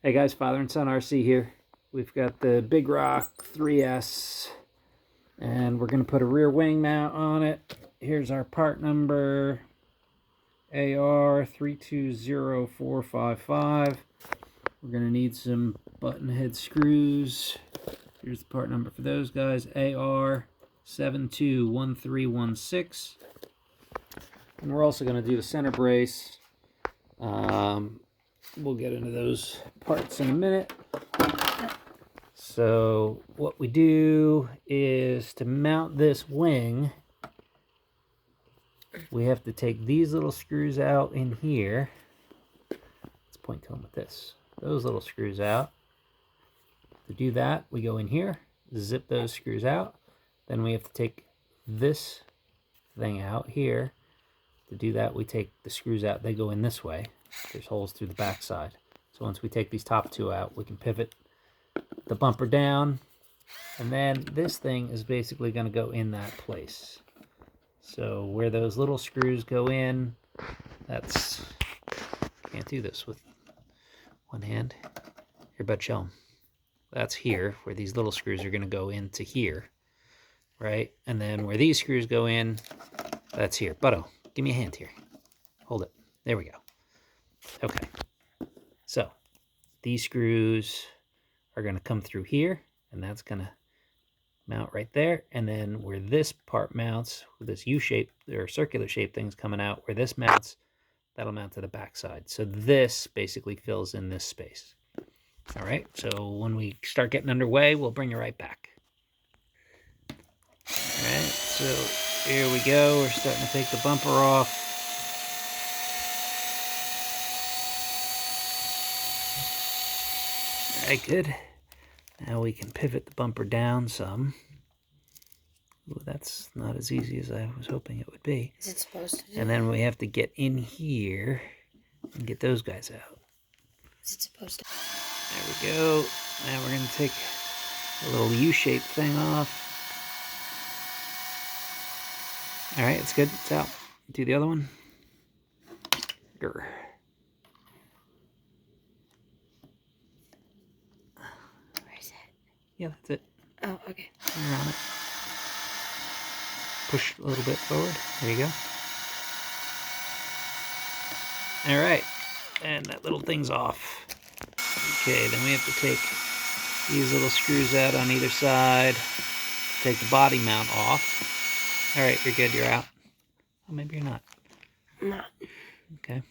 Hey guys, Father and Son RC here. We've got the Big Rock 3S and we're going to put a rear wing mount on it. Here's our part number, AR320455. We're going to need some button head screws. Here's the part number for those guys, AR721316. And we're also going to do the center brace. We'll get into those parts in a minute. So what we do is to mount this wing, we have to take these little screws out in here. Let's point to them with this. Those little screws out. To do that, we go in here, zip those screws out. Then we have to take this thing out here. To do that, we take the screws out. They go in this way. There's holes through the back side. So once we take these top two out, we can pivot the bumper down. And then this thing is basically going to go in that place. So where those little screws go in, that's... Can't do this with one hand. Here, bud, show 'em. That's here, where these little screws are going to go into here. Right? And then where these screws go in, that's here. Butto, give me a hand here. Hold it. There we go. Okay, so these screws are going to come through here, and that's going to mount right there. And then where this part mounts, with this U-shape or circular shape things coming out, where this mounts, that'll mount to the back side. So this basically fills in this space. All right, so when we start getting underway, we'll bring you right back. All right, so here we go. We're starting to take the bumper off. All right, good. Now we can pivot the bumper down some. Ooh, that's not as easy as I was hoping it would be. Is it supposed to do? And then we have to get in here and get those guys out. Is it supposed to? There we go. Now we're going to take a little U-shaped thing off. All right, it's good. It's out. Do the other one. Grr. Where is it? Yeah, that's it. Oh, okay. You're on it. Push a little bit forward. There you go. All right. And that little thing's off. Okay, then we have to take these little screws out on either side. Take the body mount off. All right, you're good. You're out. Oh, maybe you're not. I'm not. Okay.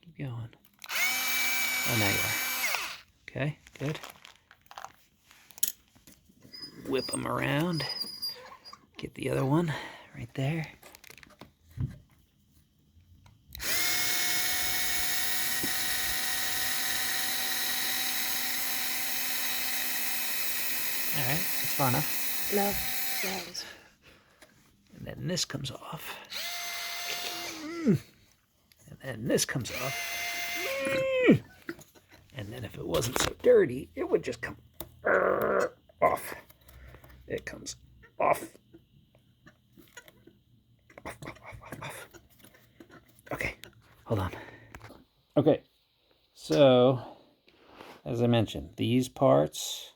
Keep going. Oh, now you are. Okay, good. Whip them around. Get the other one right there. All right, that's far enough. No, that is. And then this comes off. And then this comes off. And then if it wasn't so dirty, it would just come off. It comes off. Off. Okay, hold on. Okay, so as I mentioned, these parts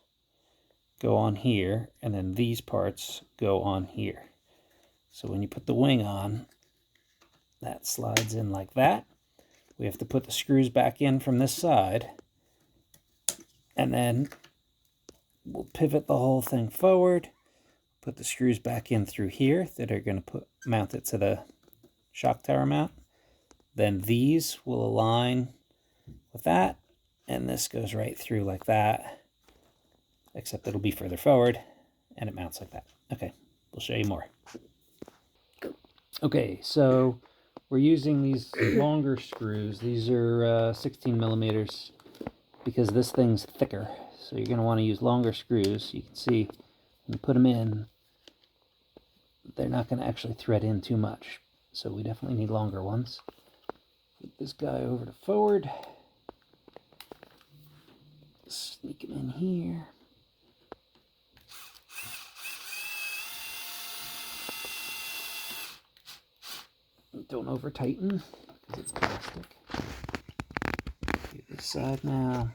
go on here, and then these parts go on here. So when you put the wing on, that slides in like that. We have to put the screws back in from this side, and then we'll pivot the whole thing forward, put the screws back in through here that are going to mount it to the shock tower mount. Then these will align with that, and this goes right through like that, except it'll be further forward, and it mounts like that. Okay, we'll show you more. Okay, so we're using these longer screws. These are 16 millimeters because this thing's thicker. So you're going to want to use longer screws. You can see when you put them in, they're not going to actually thread in too much. So we definitely need longer ones. Put this guy over to forward. Sneak him in here. Don't over tighten because it's plastic. Do this side now.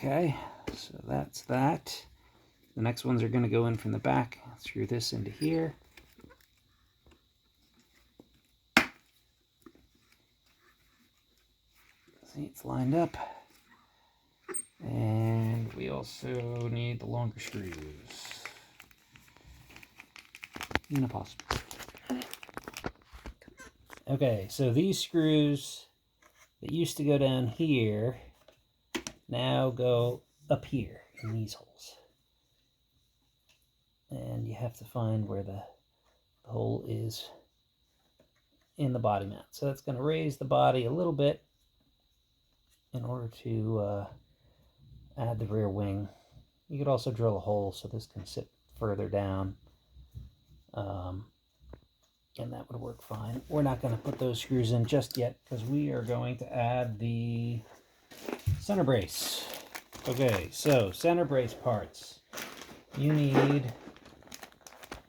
Okay, so that's that. The next ones are going to go in from the back. Screw this into here. See, it's lined up. And we also need the longer screws. Impossible. Okay, so these screws that used to go down here now go up here in these holes. And you have to find where the hole is in the body mount. So that's going to raise the body a little bit in order to add the rear wing. You could also drill a hole so this can sit further down. And that would work fine. We're not going to put those screws in just yet because we are going to add the center brace. Okay, so center brace parts. You need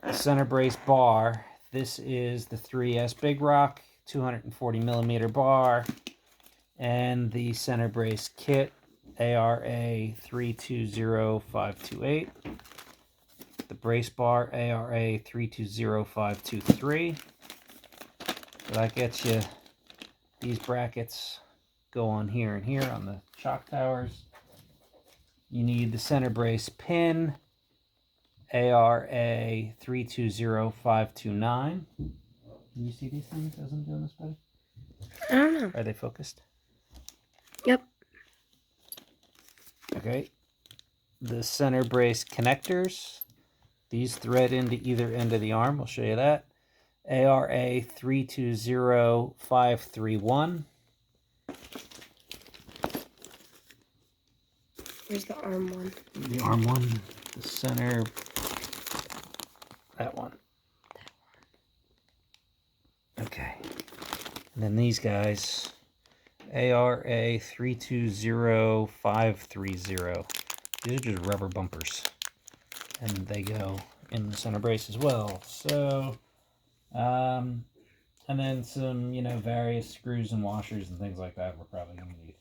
a center brace bar. This is the 3S Big Rock 240 millimeter bar, and the center brace kit, Arrma 320528. The brace bar, Arrma 320523. So that gets you, these brackets go on here and here on the shock towers. You need the center brace pin, Arrma 320529. Can you see these things as I'm doing this, buddy? I don't know. Are they focused? Yep. Okay. The center brace connectors. These thread into either end of the arm. We'll show you that. Arrma 320531. Here's the arm one. The arm one. The center. That one. Okay. And then these guys. Arrma 320530. These are just rubber bumpers. And they go in the center brace as well. So, and then some, various screws and washers and things like that we're probably going to need.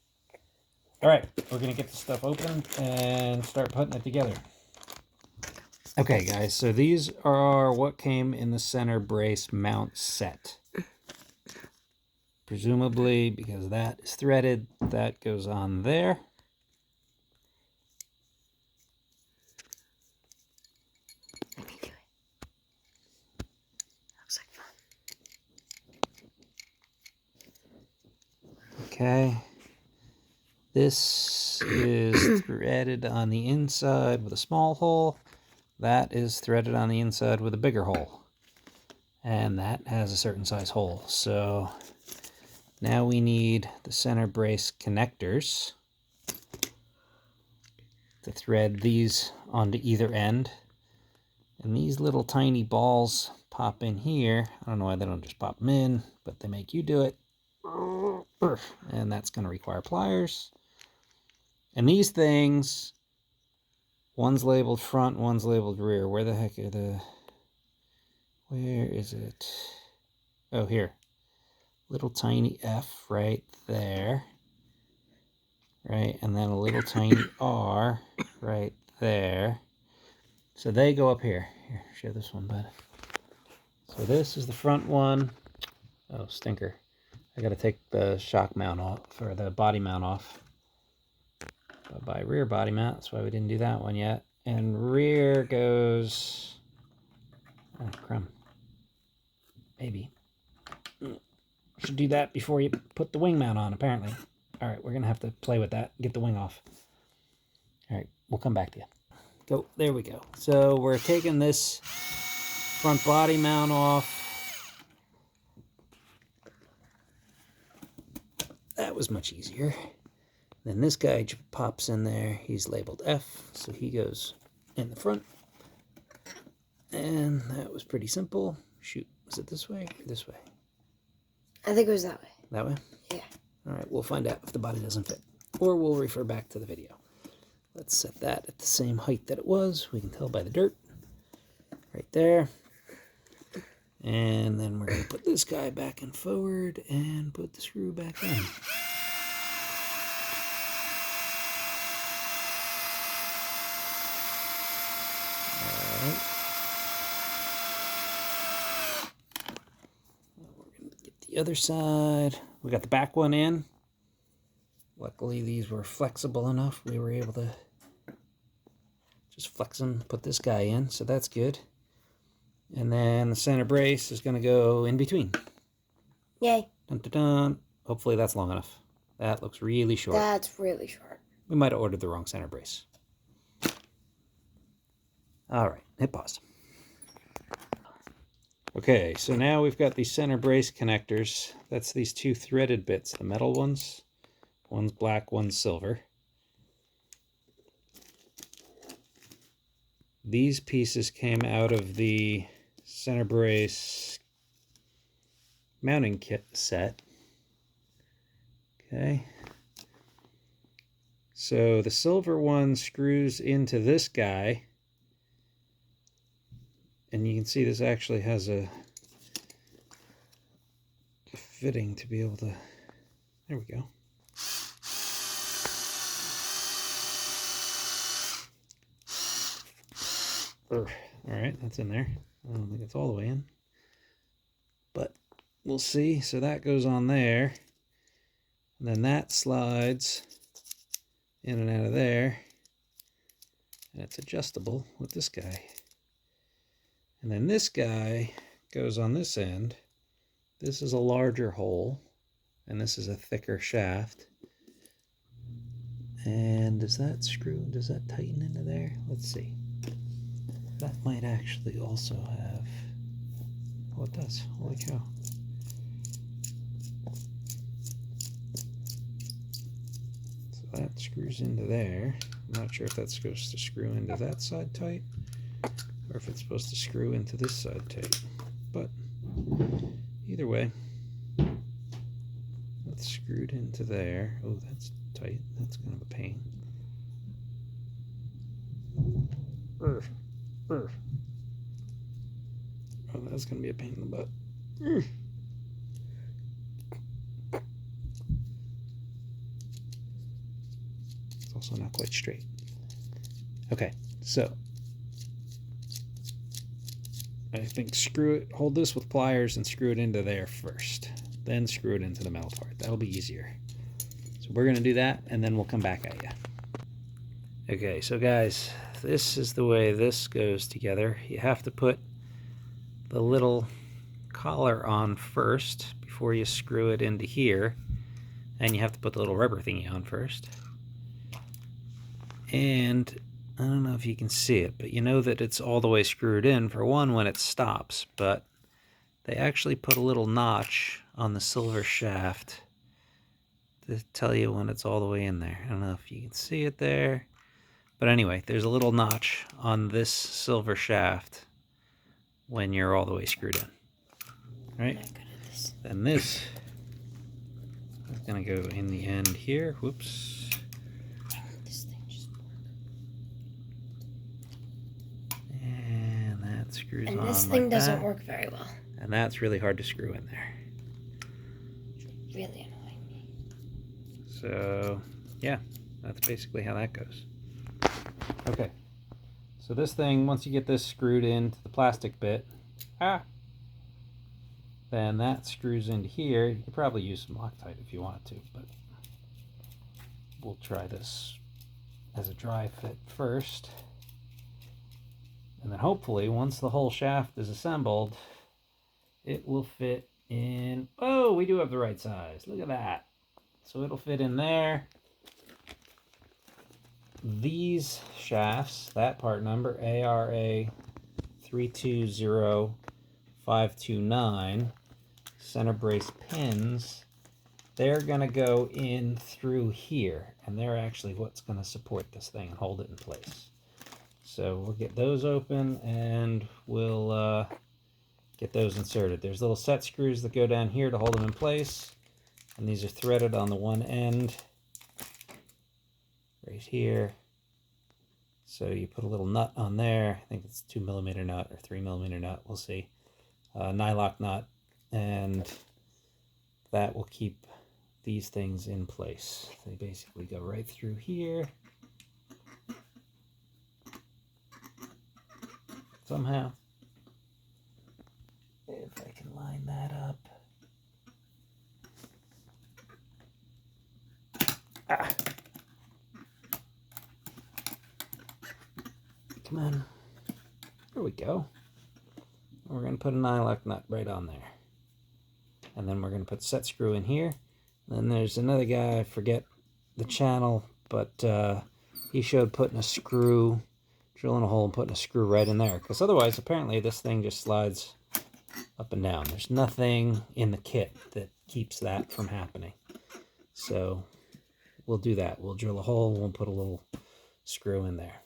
All right, we're going to get this stuff open and start putting it together. Okay, guys, so these are what came in the center brace mount set. Presumably, because that is threaded, that goes on there. Let me do it. Looks like fun. Okay. This is threaded on the inside with a small hole. That is threaded on the inside with a bigger hole. And that has a certain size hole. So now we need the center brace connectors to thread these onto either end. And these little tiny balls pop in here. I don't know why they don't just pop them in, but they make you do it. And that's going to require pliers. And these things, one's labeled front, one's labeled rear. Where the heck are the... Where is it? Oh, here. Little tiny F right there. Right, and then a little tiny R right there. So they go up here. Here, show this one, bud. So this is the front one. Oh, stinker. I got to take the shock mount off, or the body mount off. By rear body mount, that's why we didn't do that one yet. And rear goes... Oh, crumb. Maybe. Should do that before you put the wing mount on, apparently. All right, we're going to have to play with that, get the wing off. All right, we'll come back to you. Go, there we go. So we're taking this front body mount off. That was much easier. Then this guy pops in there. He's labeled F, so he goes in the front. And that was pretty simple. Shoot, was it this way or this way? I think it was that way. That way? Yeah. All right, we'll find out if the body doesn't fit. Or we'll refer back to the video. Let's set that at the same height that it was. We can tell by the dirt. Right there. And then we're going to put this guy back and forward and put the screw back in. right. We're going to get the other side. We got the back one in. Luckily, these were flexible enough. We were able to just flex them, put this guy in, so that's good. And then the center brace is going to go in between. Yay. Dun, dun, dun. Hopefully that's long enough. That looks really short. That's really short. We might have ordered the wrong center brace. All right, hit pause. Okay, so now we've got these center brace connectors. That's these two threaded bits, the metal ones. One's black, one's silver. These pieces came out of the center brace mounting kit set. Okay. So the silver one screws into this guy. And you can see this actually has a fitting to be able to... There we go. All right, that's in there. I don't think it's all the way in, but we'll see. So that goes on there, and then that slides in and out of there, and it's adjustable with this guy. And then this guy goes on this end. This is a larger hole, and this is a thicker shaft. And does that tighten into there? Let's see. That might actually also have... Oh, it does. Holy cow. So that screws into there. I'm not sure if that's supposed to screw into that side tight, or if it's supposed to screw into this side tight. But either way, that's screwed into there. Oh, that's tight. That's kind of a pain. Oh, that's going to be a pain in the butt. It's also not quite straight. Okay, so I think hold this with pliers and screw it into there first. Then screw it into the metal part. That'll be easier. So we're going to do that, and then we'll come back at you. Okay, so guys, this is the way this goes together. You have to put the little collar on first before you screw it into here. And you have to put the little rubber thingy on first. And I don't know if you can see it, but you know that it's all the way screwed in, for one, when it stops. But they actually put a little notch on the silver shaft to tell you when it's all the way in there. I don't know if you can see it there. But anyway, there's a little notch on this silver shaft when you're all the way screwed in. Right? Then this is going to go in the end here. Whoops. This thing just broke. And that screws on. And this thing doesn't work very well. And that's really hard to screw in there. It's really annoying me. So, yeah, that's basically how that goes. Okay, so this thing, once you get this screwed into the plastic bit, then that screws into here. You could probably use some Loctite if you wanted to, but we'll try this as a dry fit first. And then hopefully, once the whole shaft is assembled, it will fit in... Oh, we do have the right size. Look at that. So it'll fit in there. These shafts, that part number, ARA 320529, center brace pins, they're going to go in through here, and they're actually what's going to support this thing and hold it in place. So we'll get those open, and we'll get those inserted. There's little set screws that go down here to hold them in place, and these are threaded on the one end. Right here. So you put a little nut on there. I think it's 2mm nut or 3mm nut. We'll see. Nylock nut, and that will keep these things in place. They basically go right through here. somehow. If I can line that up. Ah. Come on. There we go. We're going to put an eye-lock nut right on there. And then we're going to put set screw in here. And then there's another guy, I forget the channel, but he showed putting a screw, drilling a hole and putting a screw right in there. Because otherwise, apparently, this thing just slides up and down. There's nothing in the kit that keeps that from happening. So we'll do that. We'll drill a hole and we'll put a little screw in there.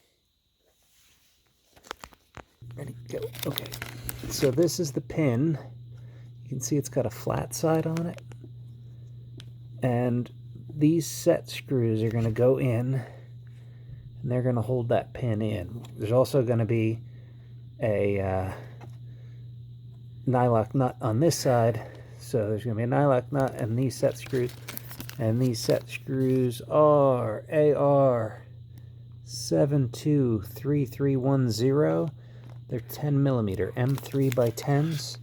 Ready, go. Okay. So this is the pin. You can see it's got a flat side on it. And these set screws are going to go in and they're going to hold that pin in. There's also going to be a nylock nut on this side. So there's going to be a nylock nut and these set screws. And these set screws are AR 723310. They're 10 millimeter M3 by 10s.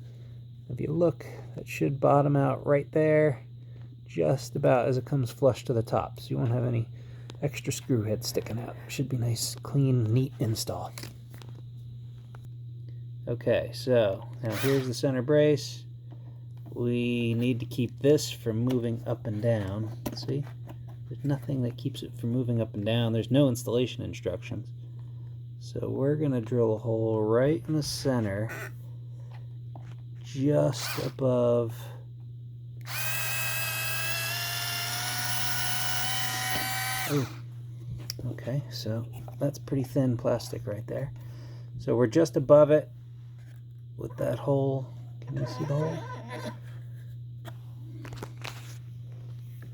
If you look, that should bottom out right there, just about as it comes flush to the top. So you won't have any extra screw head sticking out. Should be nice, clean, neat install. Okay, so now here's the center brace. We need to keep this from moving up and down. See? There's nothing that keeps it from moving up and down. There's no installation instructions. So we're going to drill a hole right in the center, just above okay, so that's pretty thin plastic right there. So we're just above it with that hole. Can you see the hole?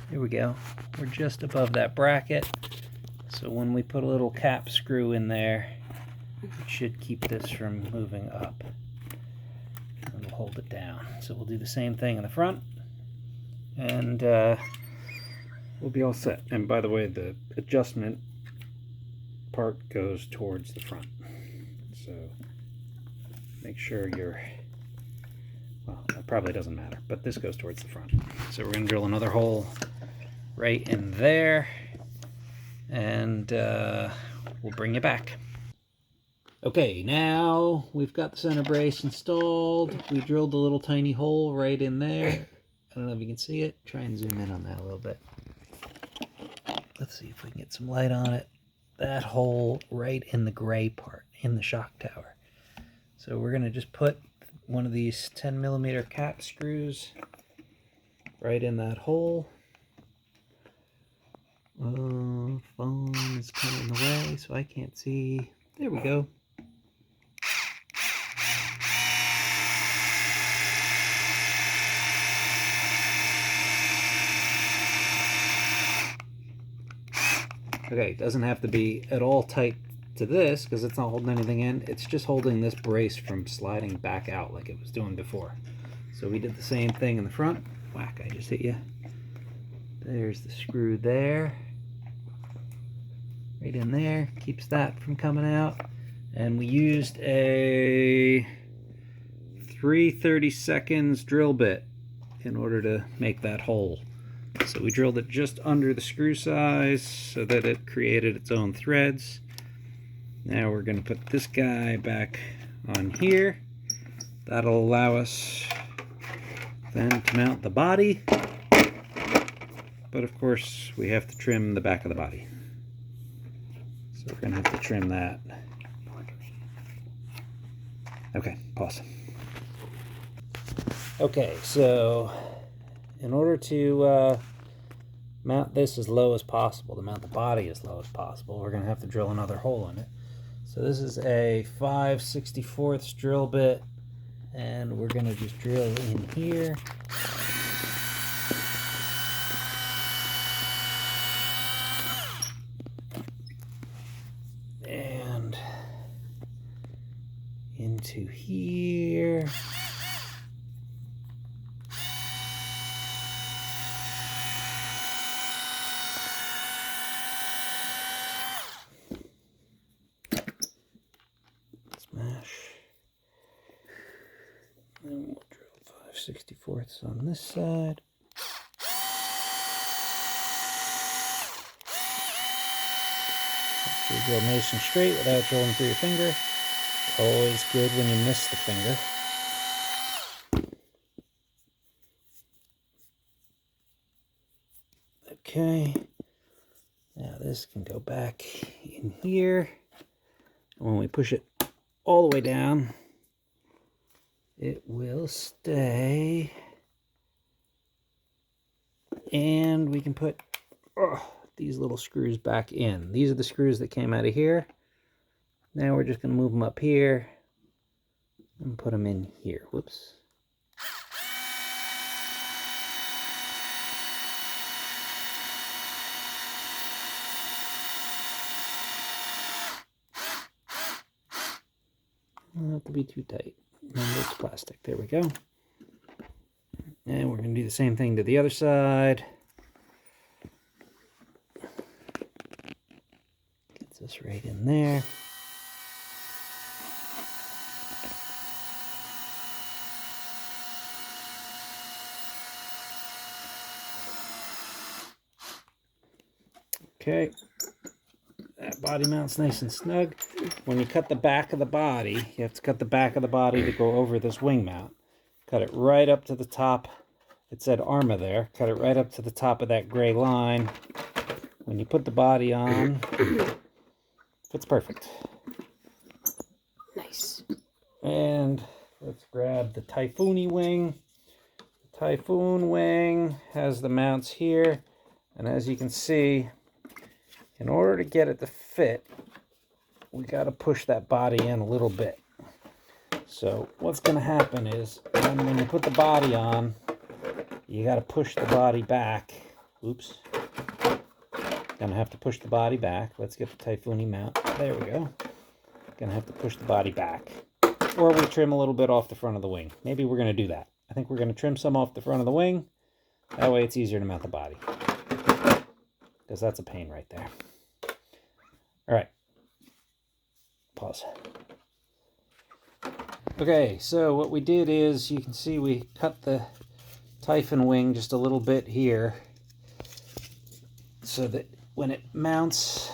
Here we go. We're just above that bracket. So when we put a little cap screw in there, it should keep this from moving up. And we'll hold it down. So we'll do the same thing in the front. And we'll be all set. And by the way, the adjustment part goes towards the front. So make sure you're, well, it probably doesn't matter, but this goes towards the front. So we're going to drill another hole right in there. And we'll bring you back. Okay, now we've got the center brace installed. We drilled a little tiny hole right in there. I don't know if you can see it. Try and zoom in on that a little bit. Let's see if we can get some light on it. That hole right in the gray part, in the shock tower. So we're going to just put one of these 10 millimeter cap screws right in that hole. Phone is kind of in the way, so I can't see. There we go. Okay, it doesn't have to be at all tight to this because it's not holding anything in. It's just holding this brace from sliding back out like it was doing before. So we did the same thing in the front. Whack, I just hit you. There's the screw there. Right in there. Keeps that from coming out. And we used a 3/32 drill bit in order to make that hole. So we drilled it just under the screw size so that it created its own threads. Now we're going to put this guy back on here. That'll allow us then to mount the body. But of course we have to trim the back of the body. So we're going to have to trim that. Okay, pause. Okay, so in order to mount this as low as possible, to mount the body as low as possible, we're going to have to drill another hole in it. So this is a 5/64 drill bit, and we're going to just drill in here. And into here. Smash. 3/4 on this side. Make sure you go nice and straight without drilling through your finger. Always good when you miss the finger. Okay, now this can go back in here. When we push it all the way down, it will stay. And we can put these little screws back in. These are the screws that came out of here. Now we're just going to move them up here and put them in here. Whoops. Not have to be too tight. Remember, it's plastic. There we go. And we're going to do the same thing to the other side. Gets this right in there. Okay. That body mount's nice and snug. When you cut the back of the body, you have to cut the back of the body to go over this wing mount. Cut it right up to the top. It said Arrma there. Cut it right up to the top of that gray line. When you put the body on, fits perfect. Nice. And let's grab the Typhon wing. The Typhon wing has the mounts here. And as you can see, in order to get it to fit, we got to push that body in a little bit. So what's going to happen is when you put the body on, you got to push the body back. Oops. Gonna have to push the body back. Let's get the Typhon mount. There we go. Gonna have to push the body back. Or we trim a little bit off the front of the wing. Maybe we're going to do that. I think we're going to trim some off the front of the wing. That way it's easier to mount the body. Because that's a pain right there. All right. Pause. Okay, so what we did is, you can see we cut the Typhon wing just a little bit here, so that when it mounts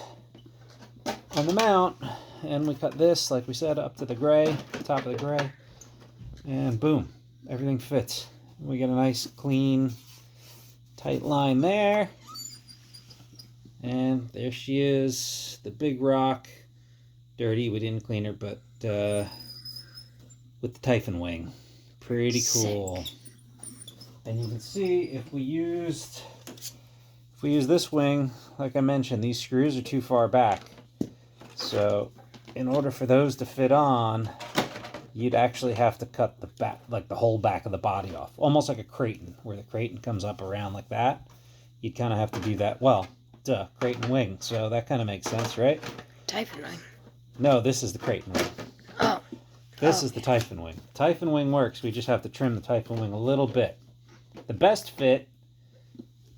on the mount, and we cut this, like we said, up to the gray, top of the gray, and boom, everything fits. We get a nice, clean, tight line there. And there she is, the Big Rock. Dirty, we didn't clean her, but with the Typhon wing. Pretty cool. And you can see if we use this wing, like I mentioned, these screws are too far back. So in order for those to fit on, you'd actually have to cut the back, like the whole back of the body off. Almost like a Kraton, where the Kraton comes up around like that. You'd kind of have to do that. Well, duh, Kraton wing. So that kind of makes sense, right? Typhon wing. No, this is the Kraton wing. Oh. This is the Typhon wing. Typhon wing works. We just have to trim the Typhon wing a little bit. The best fit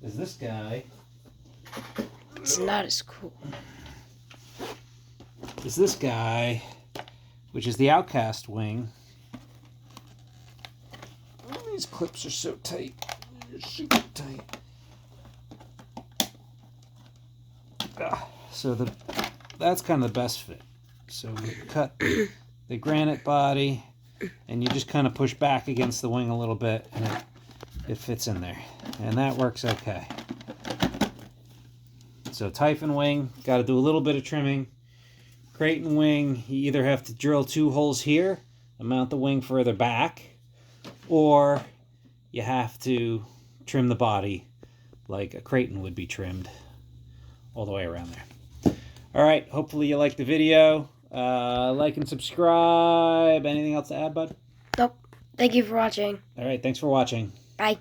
is this guy. It's not as cool. Is this guy, which is the Outcast wing. These clips are so tight. They're super tight. So that's kind of the best fit. So we cut the granite body, and you just kind of push back against the wing a little bit, and it fits in there. And that works okay. So Typhon wing, got to do a little bit of trimming. Kraton wing, you either have to drill 2 holes here and mount the wing further back, or you have to trim the body like a Kraton would be trimmed all the way around there. All right, hopefully you liked the video. Like and subscribe. Anything else to add, bud? Nope. Thank you for watching. All right, thanks for watching. Bye.